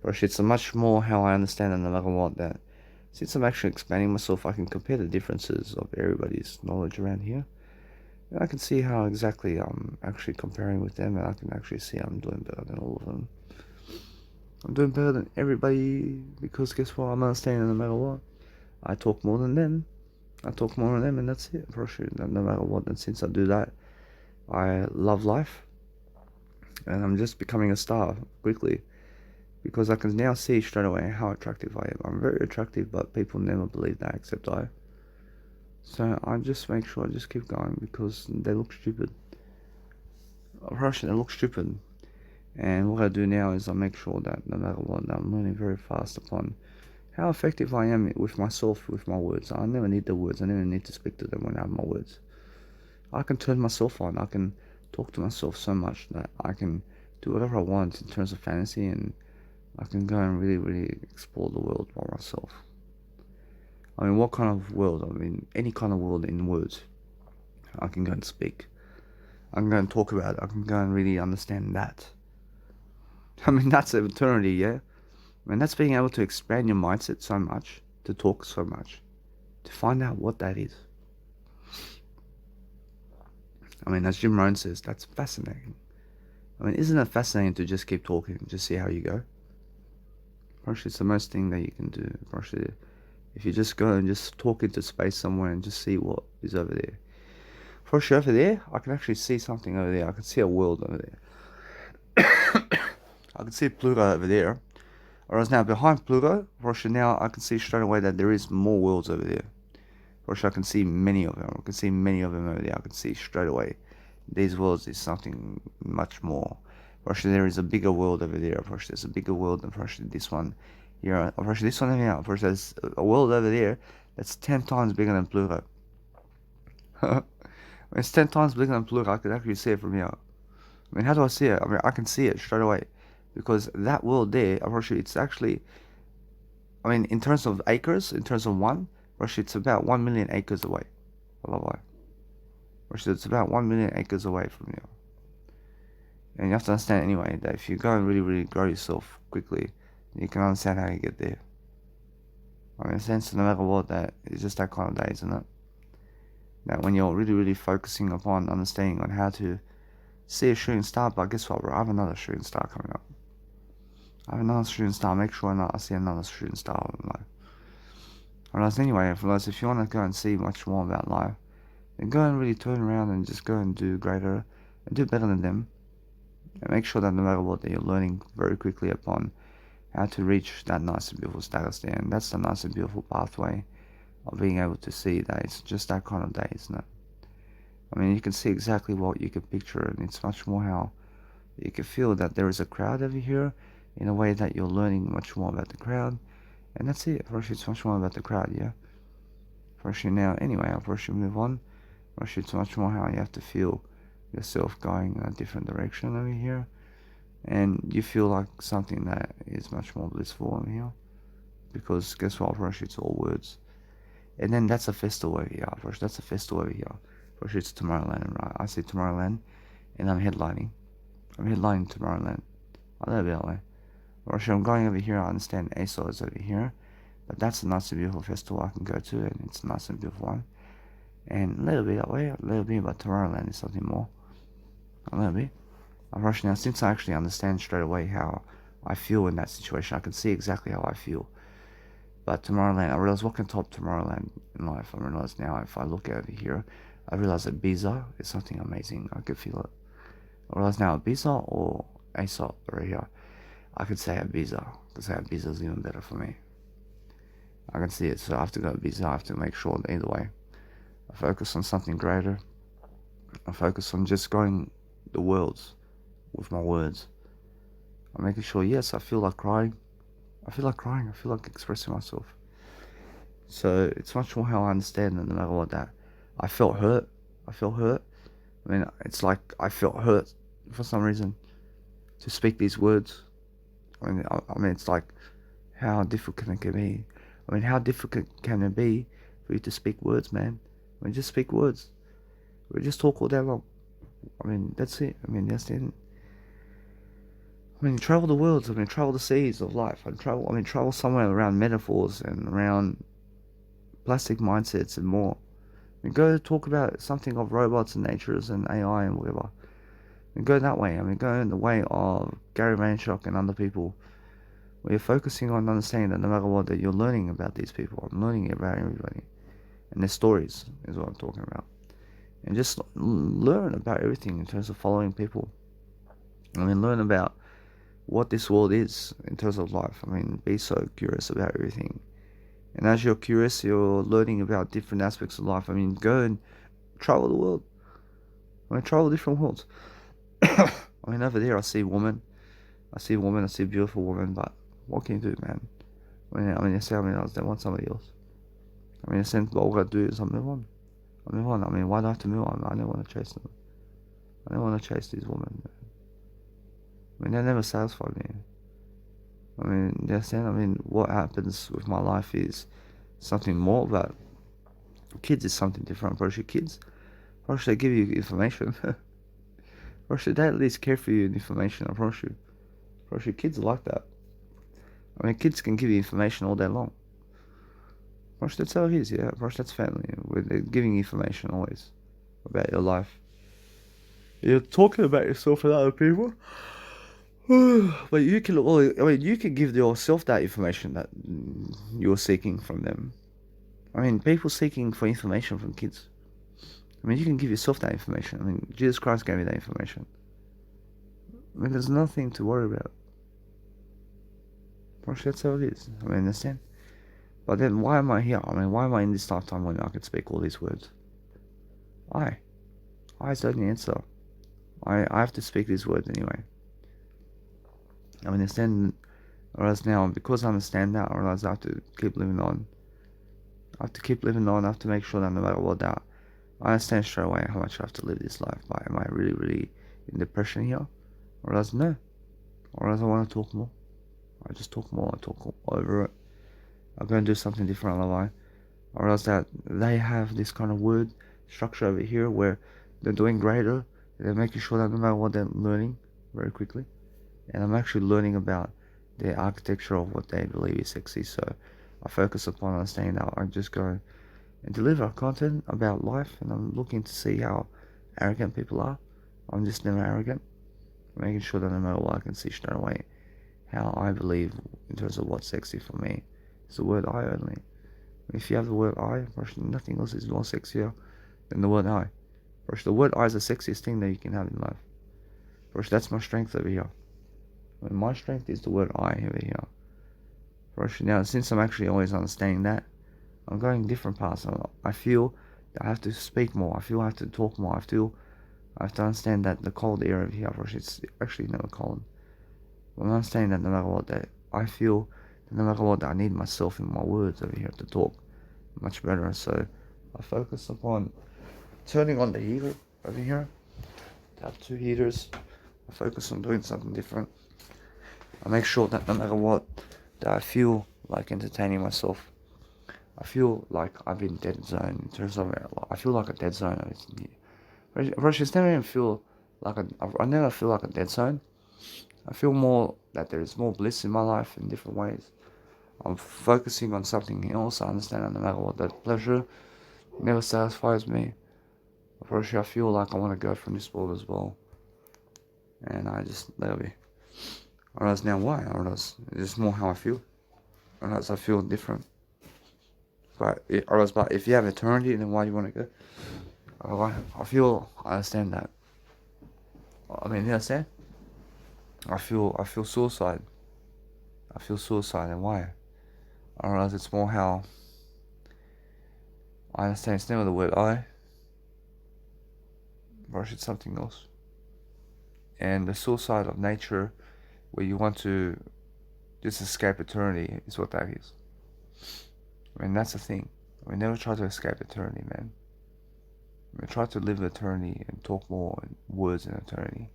Rushy, it's much more how I understand and no matter what that since I'm actually expanding myself, I can compare the differences of everybody's knowledge around here. And I can see how exactly I'm actually comparing with them, and I can actually see I'm doing better than all of them. I'm doing better than everybody because guess what? I'm understanding no matter what. I talk more than them. I talk more than them, and that's it. For sure, no matter what. And since I do that, I love life, and I'm just becoming a star quickly because I can now see straight away how attractive I am. I'm very attractive, but people never believe that except I. So I just make sure I just keep going because they look stupid. Russian, they look stupid. And what I do now is I make sure that no matter what, I'm learning very fast upon how effective I am with myself, with my words. I never need the words. I never need to speak to them when I have my words. I can turn myself on. I can talk to myself so much that I can do whatever I want in terms of fantasy, and I can go and really explore the world by myself. I mean, what kind of world? I mean, any kind of world in words. I can go and speak. I can go and talk about it. I can go and really understand that. I mean, that's eternity, yeah? I mean, that's being able to expand your mindset so much, to talk so much, to find out what that is. I mean, as Jim Rohn says, that's fascinating. I mean, isn't it fascinating to just keep talking and just see how you go? Actually, it's the most thing that you can do. Actually, if you just go and just talk into space somewhere and just see what is over there. For sure, over there, I can actually see something over there. I can see a world over there. I can see Pluto over there. Whereas now behind Pluto, Russia, now I can see straight away that there is more worlds over there. Russia, I can see many of them. I can see many of them over there. I can see straight away. These worlds is something much more. Russia, there is a bigger world over there. Russia, there's a bigger world than Russia. This one here. Russia, this one over here. Russia, there's a world over there that's 10 times bigger than Pluto. It's 10 times bigger than Pluto. I can actually see it from here. I mean, how do I see it? I mean, I can see it straight away. Because that world there, Russia, it's actually, I mean, in terms of acres, in terms of one, Russia, it's about 1 million acres away. Russia, it's about 1 million acres away from you. And you have to understand anyway that if you go and really grow yourself quickly, you can understand how you get there. I mean, in a sense, no matter what, that it's just that kind of day, isn't it? That when you're really focusing upon understanding on how to see a shooting star, but guess what, bro? I have another shooting star coming up. I have another shooting star. Make sure I see another shooting star in life. Whereas anyway, if you want to go and see much more about life, then go and really turn around and just go and do greater and do better than them. And make sure that no matter what, that you're learning very quickly upon how to reach that nice and beautiful status there. And that's the nice and beautiful pathway of being able to see that it's just that kind of day, isn't it? I mean, you can see exactly what you can picture, and it's much more how you can feel that there is a crowd over here in a way that you're learning much more about the crowd. And that's it. First, it's much more about the crowd, yeah? First, now, anyway, I'll first move on. Rush, it's much more how you have to feel yourself going in a different direction over here. And you feel like something that is much more blissful over here. Because guess what, Rush, it's all words. And then that's a festival over here, Rush. That's a festival over here. Rush, it's Tomorrowland, right? I see Tomorrowland and I'm headlining. I'm headlining Tomorrowland. I know it that way. Rush, I'm going over here. I understand ASOS is over here. But that's a nice and beautiful festival I can go to, and it's a nice and beautiful one. And a little bit that way, a little bit, but Tomorrowland is something more. A little bit. I'm rushing now, since I actually understand straight away how I feel in that situation, I can see exactly how I feel. But Tomorrowland, I realize what can top Tomorrowland in life. I realize now, if I look over here, I realize that Ibiza is something amazing. I could feel it. I realize now Ibiza or Aesop right here. I could say Ibiza, because Ibiza is even better for me. I can see it, so I have to go Ibiza. I have to make sure that either way, I focus on something greater. I focus on just going the worlds with my words. I'm making sure, yes, I feel like crying. I feel like crying. I feel like expressing myself. So it's much more how I understand that no matter what that. I felt hurt. I felt hurt. I mean, it's like I felt hurt for some reason to speak these words. I mean, it's like, how difficult can it be? I mean, how difficult can it be for you to speak words, man? I mean, just speak words. We just talk all day long. I mean, that's it. I mean, that's it. I mean, travel the worlds. I mean, travel the seas of life. Travel somewhere around metaphors and around plastic mindsets and more. I mean, go talk about something of robots and natures and AI and whatever. And go that way. I mean, go in the way of Gary Vaynerchuk and other people, where you're focusing on understanding that no matter what, that you're learning about these people. I'm learning about everybody and their stories is what I'm talking about. And just learn about everything in terms of following people. I mean, learn about what this world is in terms of life. I mean, be so curious about everything. And as you're curious, you're learning about different aspects of life. I mean, go and travel the world. I mean, travel different worlds. I mean, over there, I see a woman. I see a beautiful woman, but what can you do, man? I say, they want somebody else. I mean, all I gotta do is I move on. I move on. I mean, why do I have to move on? I don't want to chase them. I don't want to chase these women. I mean, they never satisfy me. I mean, you understand? I mean, what happens with my life is something more, but kids is something different. Bro, your kids, bro, they give you information. Bro, they at least care for you and information, I promise you. Bro, your kids are like that. I mean, kids can give you information all day long. Bro, that's how it is, yeah. Bro, that's family. They're giving you information always about your life. You're talking about yourself and other people. But you can, you can give yourself that information that you're seeking from them. I mean, people seeking for information from kids. I mean, you can give yourself that information. I mean, Jesus Christ gave you that information. I mean, there's nothing to worry about. That's how it is. I mean, understand? But then, why am I here? I mean, why am I in this lifetime when I can speak all these words? I is the only answer. I have to speak these words anyway. I mean, understand. I realize now, because I understand that, I realize I have to keep living on. I have to keep living on. I have to make sure that no matter what, that I understand straight away how much I have to live this life. But am I really, really in depression here? I realize no. I realize I want to talk more. I just talk more. I talk over it. I'm going to do something different otherwise. I realize that they have this kind of word structure over here where they're doing greater. They're making sure that no matter what, they're learning very quickly. And I'm actually learning about the architecture of what they believe is sexy. So I focus upon understanding that. I just go and deliver content about life, and I'm looking to see how arrogant people are. I'm just never arrogant. Making sure that no matter what, I can see straight away how I believe in terms of what's sexy for me. It's the word I only. If you have the word I, nothing else is more sexier than the word I. The word I is the sexiest thing that you can have in life. That's my strength over here. My strength is the word I over here. Now, since I'm actually always understanding that, I'm going different paths. I feel that I have to speak more. I feel I have to talk more. I have to understand that the cold air over here, it's actually never cold. But I'm understanding that no matter what, that I feel that no matter what, that I need myself in my words over here to talk much better. So I focus upon turning on the heater over here. I have two heaters. I focus on doing something different. I make sure that no matter what, that I feel like entertaining myself. I feel like I've been dead zone in terms of it. I feel like a dead zone. Russians never even feel like I never feel like a dead zone. I feel more that there is more bliss in my life in different ways. I'm focusing on something else. I understand that no matter what, that pleasure never satisfies me. First, I feel like I want to go from this world as well. And I just let it be. I realize now why. I realize it's just more how I feel. I realize I feel different. But if you have eternity, then why do you want to go? I understand that. I mean, you understand? I feel suicide. I feel suicide, and why? I realize it's more how I understand. It's never the word I, but it's something else. And the suicide of nature, where you want to just escape eternity, is what that is. I mean, that's the thing. We never try to escape eternity, man. We try to live eternity and talk more in words in eternity.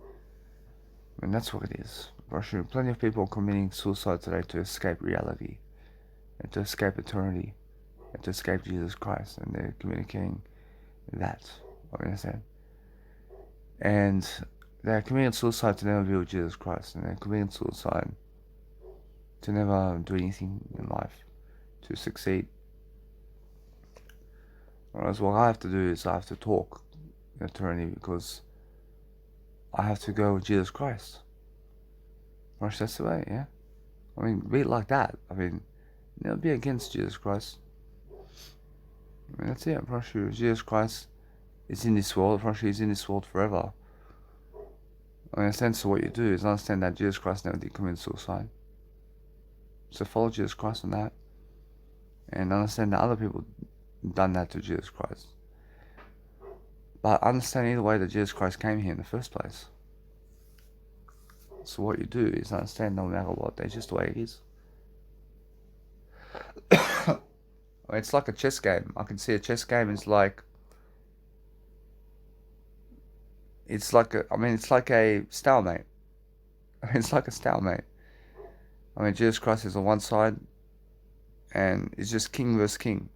I mean, that's what it is. Russia, plenty of people are committing suicide today to escape reality and to escape eternity and to escape Jesus Christ, and they're communicating that. I understand. And they're committing suicide to never be with Jesus Christ, and they're committing suicide to never do anything in life to succeed. Whereas what I have to do is I have to talk in eternity because I have to go with Jesus Christ. Rush, that's the way, yeah? I mean, be it like that. I mean, never be against Jesus Christ. I mean, that's it. Rush, Jesus Christ is in this world. Rush, he's in this world forever. I mean, in a sense, what you do is understand that Jesus Christ never did commit suicide. So follow Jesus Christ on that. And understand that other people done that to Jesus Christ. But understand either way that Jesus Christ came here in the first place. So what you do is understand no matter what, that's just the way it is. I mean, it's like a chess game. I can see a chess game is like... It's like a stalemate. It's like a stalemate. I mean, Jesus Christ is on one side, and it's just king versus king.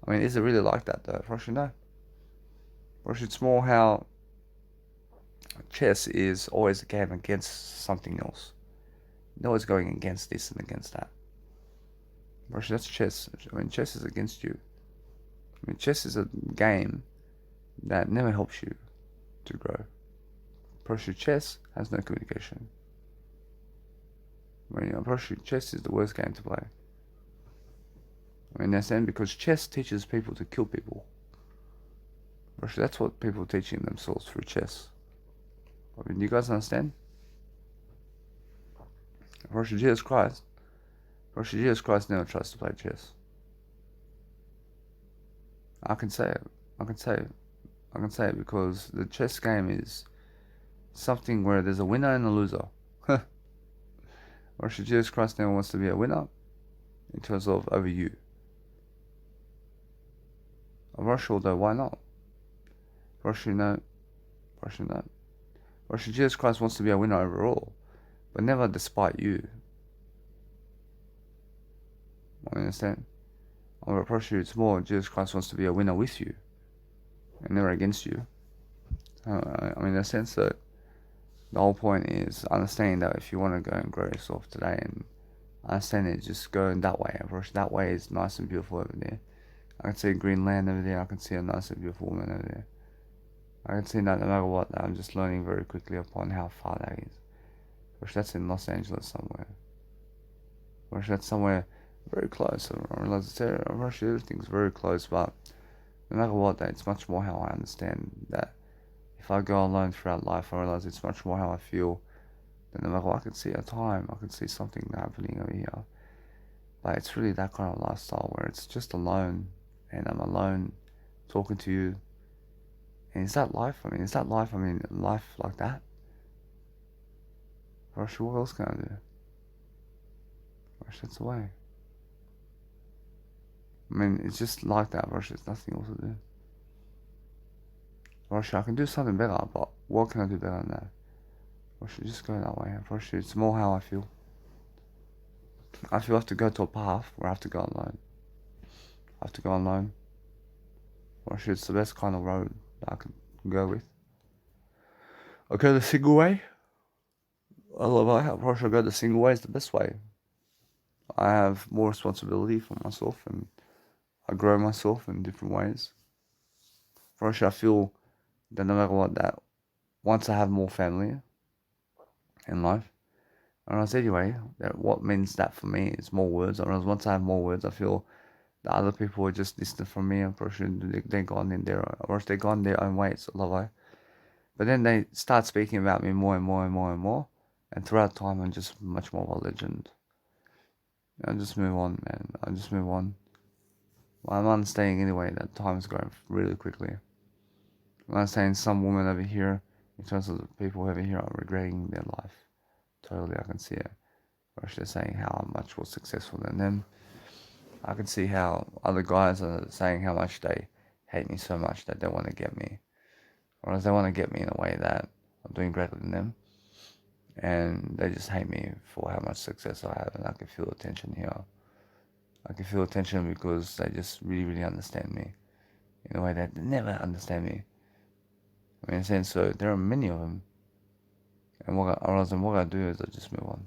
I mean, is it really like that though? For sure, no. For sure, it's more how chess is always a game against something else. No one's going against this and against that. For sure, that's chess. I mean, chess is against you. I mean, chess is a game that never helps you to grow. For sure, chess has no communication. I mean, for sure, chess is the worst game to play. I mean, that's then because chess teaches people to kill people. That's what people are teaching themselves through chess. I mean, you guys understand? Jesus Christ never tries to play chess. I can say it. I can say it because the chess game is something where there's a winner and a loser. Jesus Christ never wants to be a winner in terms of over you. I'm not sure though, why not? No. Jesus Christ wants to be a winner overall, but never despite you. I understand. I'm approach you, it's more Jesus Christ wants to be a winner with you and never against you. I mean, in a sense that the whole point is understanding that if you want to go and grow yourself today and understand it, just go in that way. Approach that way is nice and beautiful over there. I can see a green land over there. I can see a nice and beautiful woman over there. I can see that no matter what, I'm just learning very quickly upon how far that is. Which that's in Los Angeles somewhere. Which that's somewhere very close. I realize everything's very close, but no matter what, it's much more how I understand that if I go alone throughout life, I realize it's much more how I feel. Then no matter what, I can see a time, I can see something happening over here. But it's really that kind of lifestyle where it's just alone, and I'm alone talking to you. And is that life? I mean, life like that? Gosh, what else can I do? Gosh, that's the way. I mean, it's just like that, Rosh. There's nothing else to do. Rosh, I can do something better, but what can I do better than that? Rosh, just go that way. Rosh, it's more how I feel. I feel I have to go to a path where I have to go alone. I have to go alone. Rosh, it's the best kind of road that I can go with. I go the single way. I love how Rosh, I go the single way is the best way. I have more responsibility for myself and I grow myself in different ways. Rosh, I feel that no matter what, that once I have more family in life, and I said anyway, that what means that for me is more words. Or once I have more words, I feel that other people are just distant from me. I'm pretty sure they're gone in their, or they're gone their own ways. Love I. But then they start speaking about me more and more and more and more, and throughout time, I'm just much more of a legend. I just move on, man. I just move on. I'm understanding anyway that time is going really quickly. I'm understanding some women over here, in terms of the people over here, are regretting their life. Totally, I can see it. Or they're saying how I'm much more successful than them. I can see how other guys are saying how much they hate me so much that they want to get me. Or they want to get me in a way that I'm doing greater than them. And they just hate me for how much success I have. And I can feel the tension here. I can feel the tension because they just really, really understand me in a way that they never understand me. I mean, in a sense, so there are many of them. And what I do is I just move on.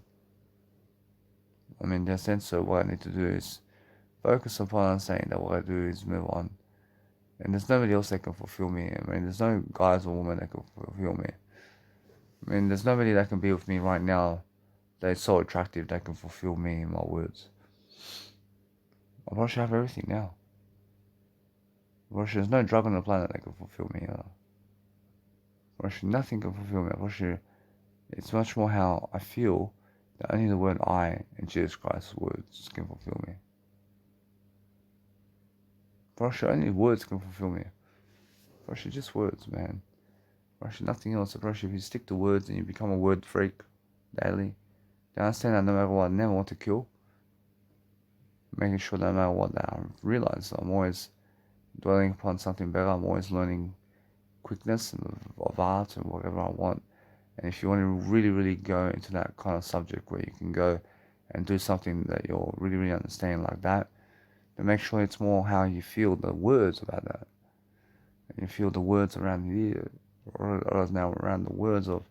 I mean, in a sense, so what I need to do is focus upon saying that what I do is move on. And there's nobody else that can fulfill me. I mean, there's no guys or women that can fulfill me. I mean, there's nobody that can be with me right now that is so attractive that can fulfill me in my words. I probably have everything now. There's no drug on the planet that can fulfill me. Nothing can fulfill me. It's much more how I feel that only the word I and Jesus Christ's words can fulfill me. Only words can fulfill me. Just words, man. Nothing else. If you stick to words and you become a word freak daily, then I understand that no matter what, I never want to kill. Making sure that no matter what, that I realize I'm always dwelling upon something better. I'm always learning quickness of art and whatever I want. And if you want to really, really go into that kind of subject where you can go and do something that you're really, really understanding like that, then make sure it's more how you feel the words about that. And you feel the words around the ear, or now around the words of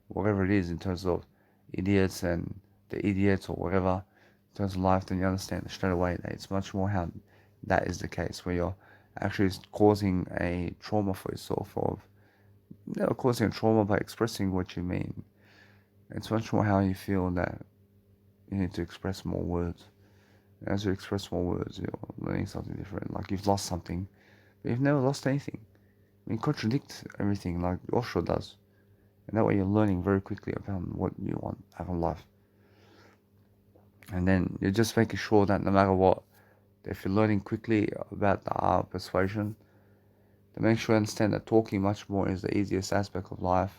whatever it is in terms of idiots and the idiots or whatever, in terms of life, then you understand straight away that it's much more how that is the case, where you're actually causing a trauma for yourself, of causing a trauma by expressing what you mean. It's much more how you feel that you need to express more words. As you express more words, you're learning something different. Like you've lost something, but you've never lost anything. I mean, contradict everything like Osho does. And that way you're learning very quickly about what you want out of life. And then you're just making sure that no matter what, if you're learning quickly about the art of persuasion, then make sure you understand that talking much more is the easiest aspect of life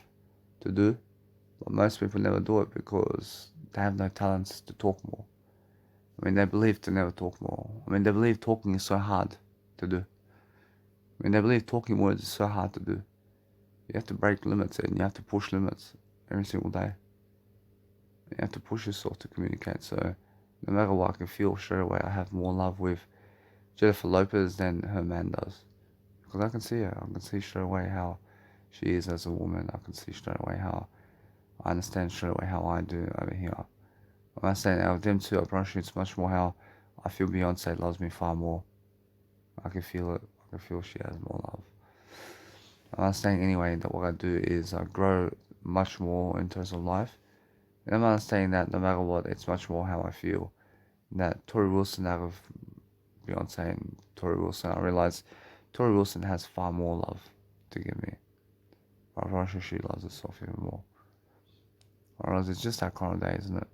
to do. But most people never do it because they have no talents to talk more. I mean, they believe to never talk more. I mean, they believe talking is so hard to do. I mean, they believe talking words is so hard to do. You have to break limits and you have to push limits every single day. You have to push yourself to communicate. So no matter what, I can feel straight away I have more love with Jennifer Lopez than her man does. Because I can see her. I can see straight away how she is as a woman. I can see straight away how I understand straight away how I do over here. I'm saying out of them two, I promise you it's much more how I feel Beyonce loves me far more. I can feel it. I can feel she has more love. I'm saying anyway that what I do is I grow much more in terms of life. And I'm understanding that no matter what, it's much more how I feel. That Tori Wilson out of Beyonce and Tori Wilson, I realize Tori Wilson has far more love to give me. I'm sure she loves herself even more. Or else it's just that kind of day, isn't it?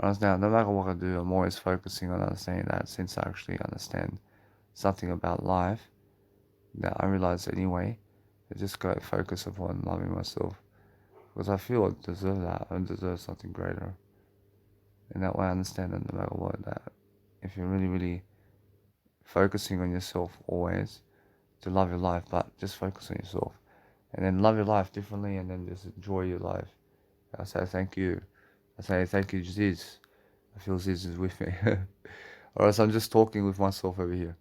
Or else now, no matter what I do, I'm always focusing on understanding that since I actually understand something about life, that I realize anyway, I just gotta focus upon loving myself. Because I feel I deserve that. I deserve something greater. And that way I understand that no matter what, that if you really, really focusing on yourself always, to love your life, but just focus on yourself. And then love your life differently, and then just enjoy your life. I say thank you. I say thank you, Ziz. I feel Ziz is with me. Or else I'm just talking with myself over here.